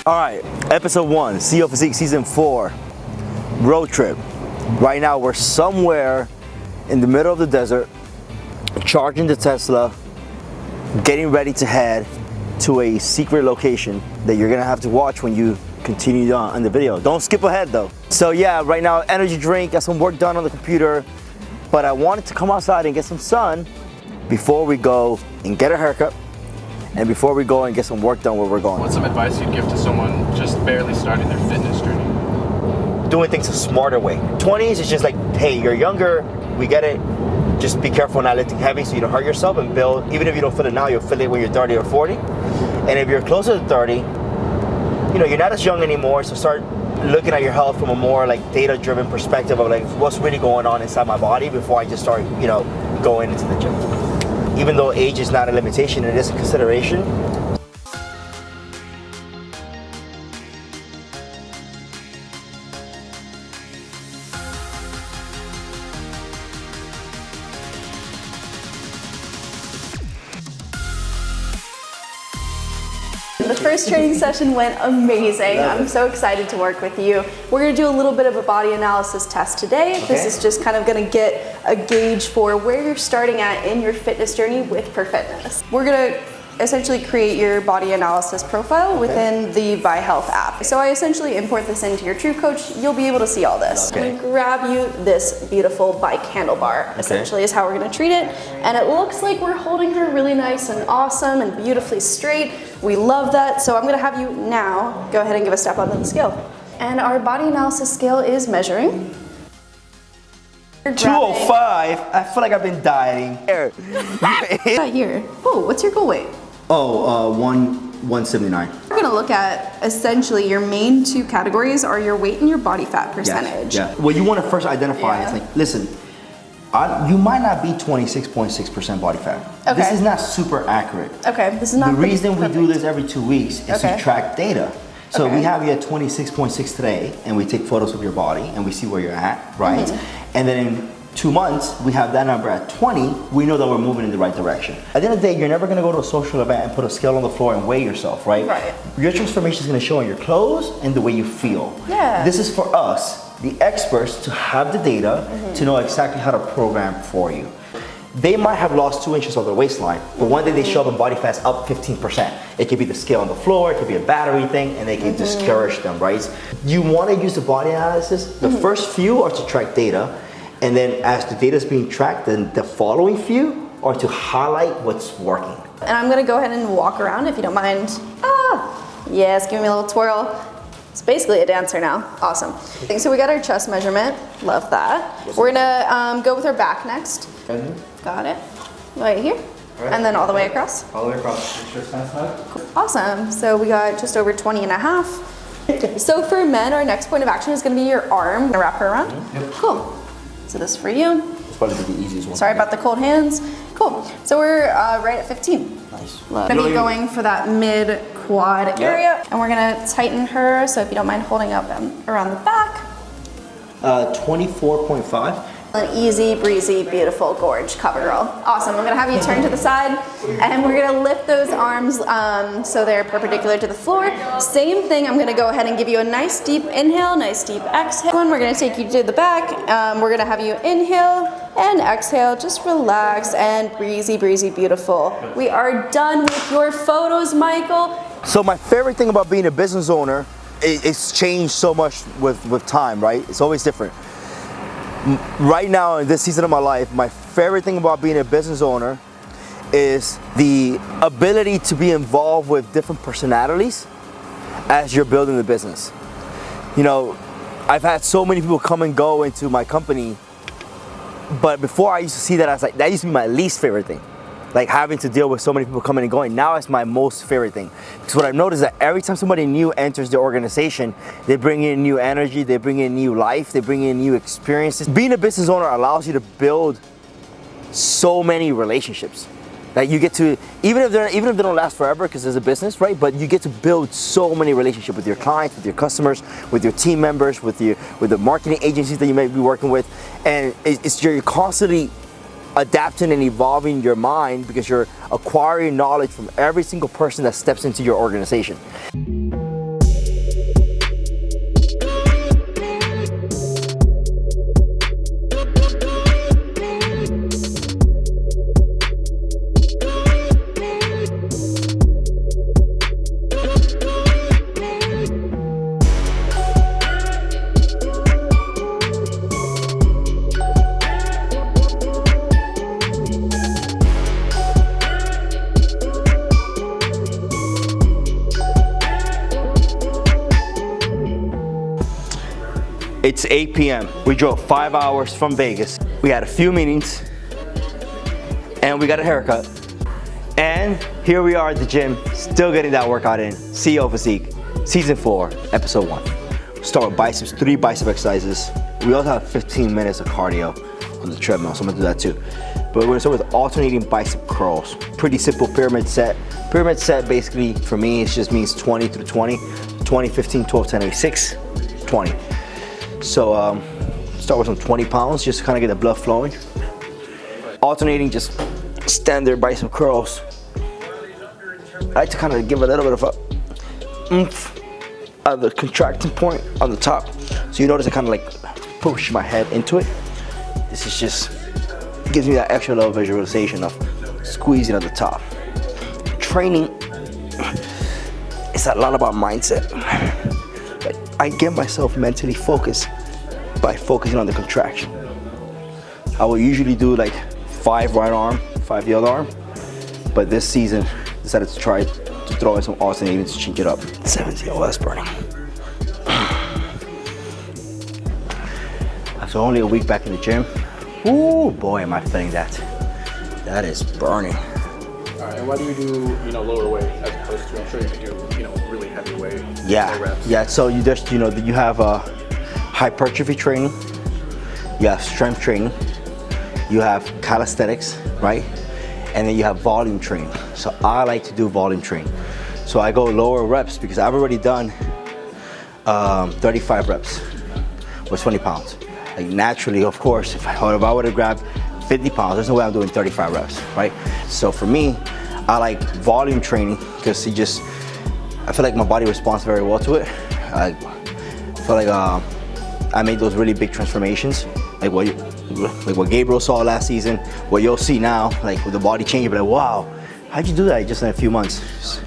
All right, episode 1, CEO Physique season 4, road trip. Right now we're somewhere in the middle of the desert, charging the Tesla, getting ready to head to a secret location that you're gonna have to watch when you continue on the video. Don't skip ahead though. So yeah, right now energy drink, got some work done on the computer, but I wanted to come outside and get some sun before we go and get a haircut and before we go and get some work done where we're going. What's some advice you'd give to someone just barely starting their fitness journey? Doing things a smarter way. 20s is just like, hey, you're younger, we get it. Just be careful not lifting heavy so you don't hurt yourself and build. Even if you don't feel it now, you'll feel it when you're 30 or 40. And if you're closer to 30, you're not as young anymore, so start looking at your health from a more like data-driven perspective of like what's really going on inside my body before I just start, going into the gym. Even though age is not a limitation, it is a consideration. The first training session went amazing. I'm so excited to work with you. We're going to do a little bit of a body analysis test today. Okay. This is just kind of going to get a gauge for where you're starting at in your fitness journey with PerFitness. We're going to essentially create your body analysis profile within the ViHealth app. So I essentially import this into your TrueCoach. You'll be able to see all this. Okay. I'm going to grab you this beautiful bike handlebar, essentially is how we're going to treat it. And it looks like we're holding her really nice and awesome and beautifully straight. We love that. So I'm going to have you now go ahead and give a step onto the scale. And our body analysis scale is measuring. 205. I feel like I've been dieting. Here. Oh, what's your goal weight? 179. We're gonna look at essentially your main two categories are your weight and your body fat percentage. Yeah. Well, you want to first identify. It's like, listen, you might not be 26.6% body fat. Okay. This is not super accurate. Okay. This is not the reason we do this every 2 weeks is to track data. So we have you at 26.6 today, and we take photos of your body, and we see where you're at, right? And then in 2 months, we have that number at 20, we know that we're moving in the right direction. At the end of the day, you're never gonna go to a social event and put a scale on the floor and weigh yourself, right? Right. Your transformation is gonna show in your clothes and the way you feel. Yeah. This is for us, the experts, to have the data to know exactly how to program for you. They might have lost 2 inches of their waistline, but one day they show them body fat's up 15%. It could be the scale on the floor, it could be a battery thing, and they can discourage them, right? You wanna use the body analysis. The first few are to track data, and then as the data is being tracked, then the following few are to highlight what's working. And I'm gonna go ahead and walk around if you don't mind. Yes, give me a little twirl. It's basically a dancer now. Awesome. So we got our chest measurement. Love that. We're gonna go with our back next. Got it. Right here. And then all the way across. All the way across. Make sure it's nice side. Awesome. So we got just over 20 and a half. So for men, our next point of action is gonna be your arm. I'm gonna wrap her around. Cool. So this is for you. It's probably the easiest one. Sorry about the cold hands. Cool. So we're right at 15. Nice. We're gonna be going for that mid quad area, and we're gonna tighten her. So if you don't mind holding up around the back. 24.5. An easy breezy, beautiful gorge cover girl. Awesome. I'm gonna have you turn to the side, and we're gonna lift those arms so they're perpendicular to the floor. Same thing. I'm gonna go ahead and give you a nice deep inhale, nice deep exhale. And we're gonna take you to the back. We're gonna have you inhale and exhale. Just relax and breezy, breezy, beautiful. We are done with your photos, Michael. So my favorite thing about being a business owner, it's changed so much with time, right? It's always different. Right now in this season of my life, my favorite thing about being a business owner is the ability to be involved with different personalities as you're building the business. I've had so many people come and go into my company, but before I used to see that, I was like, that used to be my least favorite thing. Like having to deal with so many people coming and going. Now it's my most favorite thing. Because what I've noticed is that every time somebody new enters the organization, they bring in new energy, they bring in new life, they bring in new experiences. Being a business owner allows you to build so many relationships. That you get to, even if they don't last forever because it's a business, right? But you get to build so many relationships with your clients, with your customers, with your team members, with the marketing agencies that you may be working with. And you're constantly adapting and evolving your mind because you're acquiring knowledge from every single person that steps into your organization. It's 8 p.m. We drove 5 hours from Vegas. We had a few meetings and we got a haircut. And here we are at the gym, still getting that workout in. CEO Physique, Season 4, Episode 1. Start with biceps, 3 bicep exercises. We also have 15 minutes of cardio on the treadmill, so I'm gonna do that too. But we're gonna start with alternating bicep curls. Pretty simple pyramid set. Pyramid set basically for me, it just means 20 through 20. 20, 15, 12, 10, 8, 6, 20. So start with some 20 pounds, just to kind of get the blood flowing. Alternating just standard bicep curls. I like to kind of give a little bit of a oomph at the contracting point on the top. So you notice I kind of like push my head into it. This is just, gives me that extra little visualization of squeezing at the top. Training, it's a lot about mindset. I get myself mentally focused by focusing on the contraction. I will usually do like 5 right arm, 5 the other arm, but this season decided to try to throw in some alternating to change it up. 70, oh that's burning. After only a week back in the gym, ooh boy am I feeling that. That is burning. All right, and why do you do, lower weight as opposed to, I'm sure you could do, really heavy weight? Yeah, reps. yeah. So you just, you have hypertrophy training, you have strength training, you have calisthenics, right? And then you have volume training. So I like to do volume training. So I go lower reps because I've already done 35 reps with 20 pounds. Like naturally, of course, if I were to grab 50 pounds, there's no way I'm doing 35 reps, right? So for me, I like volume training because I feel like my body responds very well to it. I feel like I made those really big transformations, like what Gabriel saw last season, what you'll see now, like with the body change, you'll be like, wow, how'd you do that just in a few months?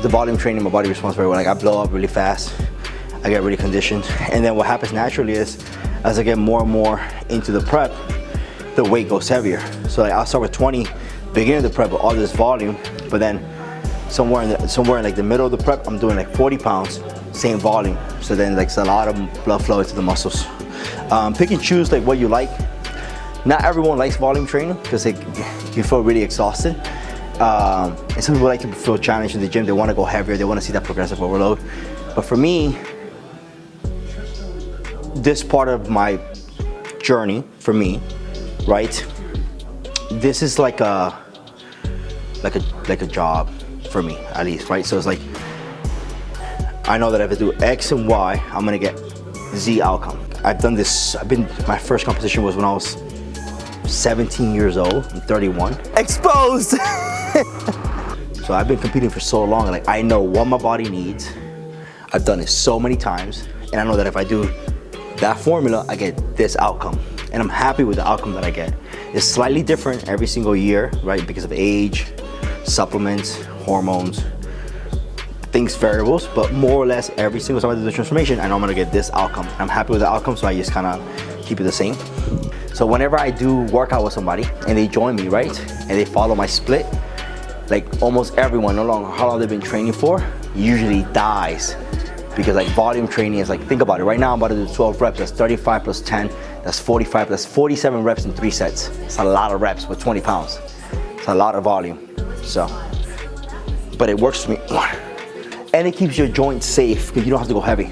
The volume training, my body responds very well. Like I blow up really fast, I get really conditioned. And then what happens naturally is, as I get more and more into the prep, the weight goes heavier. So like I'll start with 20, beginning of the prep with all this volume, but then somewhere in like the middle of the prep, I'm doing like 40 pounds, same volume. So then like it's a lot of blood flow into the muscles. Pick and choose like what you like. Not everyone likes volume training because you feel really exhausted. And some people like to feel challenged in the gym. They want to go heavier. They want to see that progressive overload. But for me, this part of my journey, for me, right? This is like a job for me, at least, right? So it's like I know that if I do X and Y, I'm gonna get Z outcome. I've done this. My first competition was when I was 17 years old. I'm 31. Exposed. So I've been competing for so long. Like I know what my body needs. I've done it so many times, and I know that if I do that formula, I get this outcome. And I'm happy with the outcome that I get. It's slightly different every single year, right? Because of age, supplements, hormones, things, variables, but more or less every single time I do the transformation, I know I'm gonna get this outcome. I'm happy with the outcome, so I just kind of keep it the same. So whenever I do workout with somebody and they join me, right? And they follow my split, like almost everyone, no longer how long they've been training for, usually dies. Because like volume training is like, think about it, right now I'm about to do 12 reps, that's 35 plus 10, that's 45, that's 47 reps in 3 sets. It's a lot of reps with 20 pounds. It's a lot of volume, so. But it works for me. And it keeps your joints safe because you don't have to go heavy.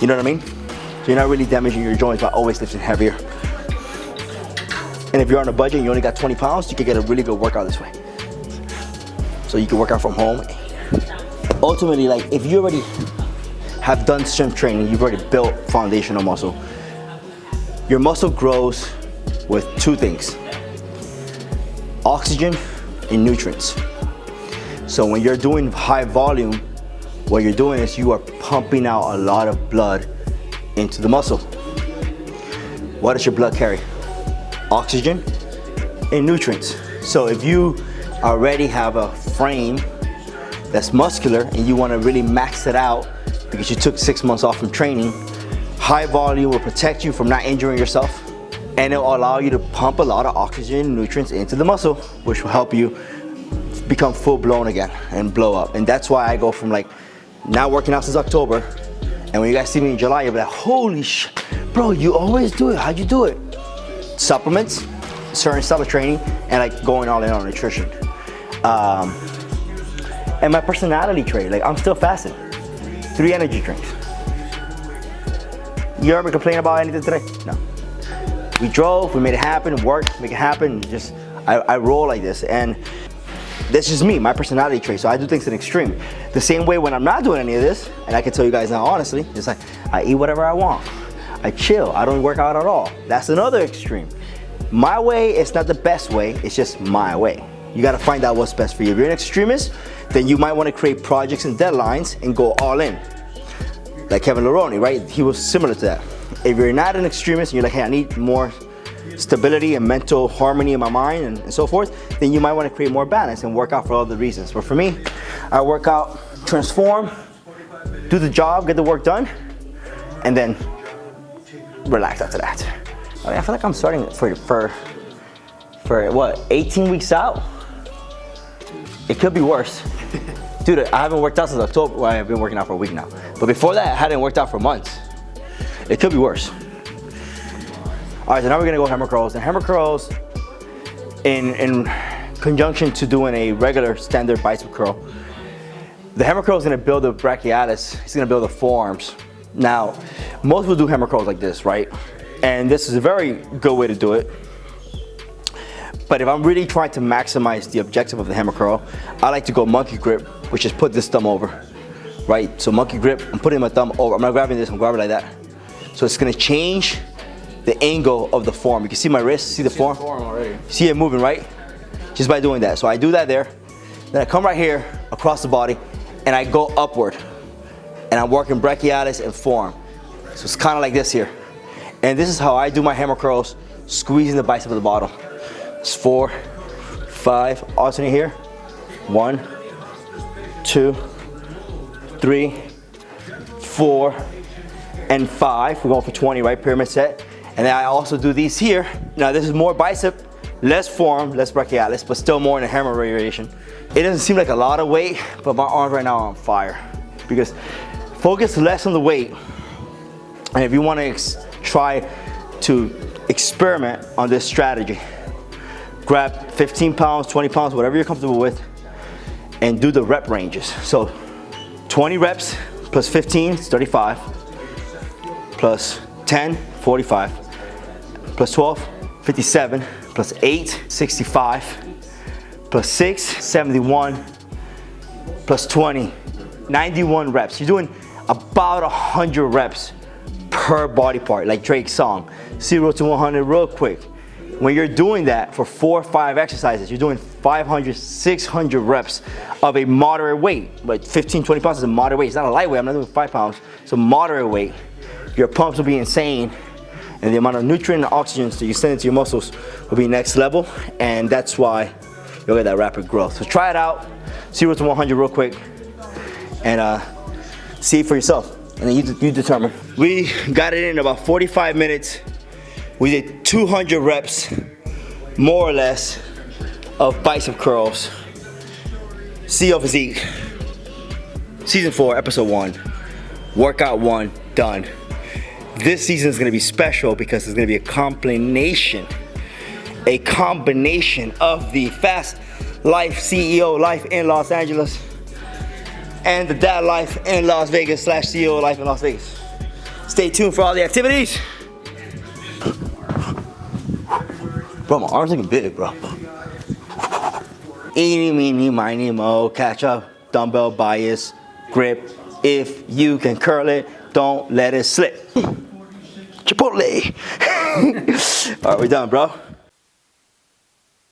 You know what I mean? So you're not really damaging your joints by always lifting heavier. And if you're on a budget and you only got 20 pounds, you can get a really good workout this way. So you can work out from home. Ultimately, like if you already have done strength training, you've already built foundational muscle. Your muscle grows with 2 things: oxygen and nutrients. So when you're doing high volume, what you're doing is you are pumping out a lot of blood into the muscle. What does your blood carry? Oxygen and nutrients. So if you already have a frame that's muscular and you want to really max it out because you took 6 months off from training, high volume will protect you from not injuring yourself, and it will allow you to pump a lot of oxygen and nutrients into the muscle, which will help you become full blown again and blow up. And that's why I go from like not working out since October And when you guys see me in July, you'll be like, holy sh, bro, you always do it. How'd you do it? Supplements, certain style of training, and like going all in on nutrition. And my personality trait, like I'm still fasting. 3 energy drinks. You ever complain about anything today? No. We drove, we made it happen, worked, make it happen. Just, I roll like this, and that's just me, my personality trait. So I do things to an extreme. The same way when I'm not doing any of this, and I can tell you guys now honestly, it's like I eat whatever I want. I chill, I don't work out at all. That's another extreme. My way is not the best way, it's just my way. You gotta find out what's best for you. If you're an extremist, then you might wanna create projects and deadlines and go all in. Like Kevin Levrone, right? He was similar to that. If you're not an extremist and you're like, hey, I need more stability and mental harmony in my mind and so forth, then you might want to create more balance and work out for other reasons. But for me, I work out, transform, do the job, get the work done, and then relax after that. I mean, I feel like I'm starting for what, 18 weeks out? It could be worse. Dude, I haven't worked out since October. Well, I've been working out for a week now. But before that, I hadn't worked out for months. It could be worse. All right, so now we're gonna go hammer curls. And hammer curls, in conjunction to doing a regular standard bicep curl, the hammer curl is gonna build the brachialis. It's gonna build the forearms. Now, most people do hammer curls like this, right? And this is a very good way to do it. But if I'm really trying to maximize the objective of the hammer curl, I like to go monkey grip, which is put this thumb over, right? So monkey grip, I'm putting my thumb over. I'm not grabbing this, I'm grabbing it like that. So it's gonna change the angle of the form. You can see my wrist, see the form? Already. See it moving, right? Just by doing that. So I do that there. Then I come right here, across the body, and I go upward. And I'm working brachialis and forearm. So it's kind of like this here. And this is how I do my hammer curls, squeezing the bicep at the bottom. It's 4, 5, alternate here. 1, 2, 3, 4, and 5. We're going for 20, right? Pyramid set. And then I also do these here. Now this is more bicep, less forearm, less brachialis, but still more in a hammer variation. It doesn't seem like a lot of weight, but my arms right now are on fire. Because focus less on the weight. And if you want to try to experiment on this strategy, grab 15 pounds, 20 pounds, whatever you're comfortable with, and do the rep ranges. So 20 reps plus 15 is 35, plus 10, 45, plus 12, 57, plus 8, 65, plus 6, 71, plus 20, 91 reps. You're doing about 100 reps per body part, like Drake's song, 0 to 100 real quick. When you're doing that for 4 or 5 exercises, you're doing 500, 600 reps of a moderate weight. But 15, 20 pounds is a moderate weight. It's not a lightweight, I'm not doing 5 pounds. It's a moderate weight. Your pumps will be insane, and the amount of nutrient and oxygen that you send into your muscles will be next level, and that's why you'll get that rapid growth. So try it out, 0 to 100 real quick, and see it for yourself, and then you determine. We got it in about 45 minutes. We did 200 reps, more or less, of bicep curls. CEO Physique, Season 4, Episode 1, Workout 1, done. This season is gonna be special because it's gonna be a combination of the Fast Life CEO Life in Los Angeles and the Dad Life in Las Vegas / CEO Life in Las Vegas. Stay tuned for all the activities. Bro, my arms looking big, bro. Eeny, meeny, miny, mo, catch up, dumbbell bias, grip. If you can curl it, don't let it slip. Chipotle. All right, we're done, bro.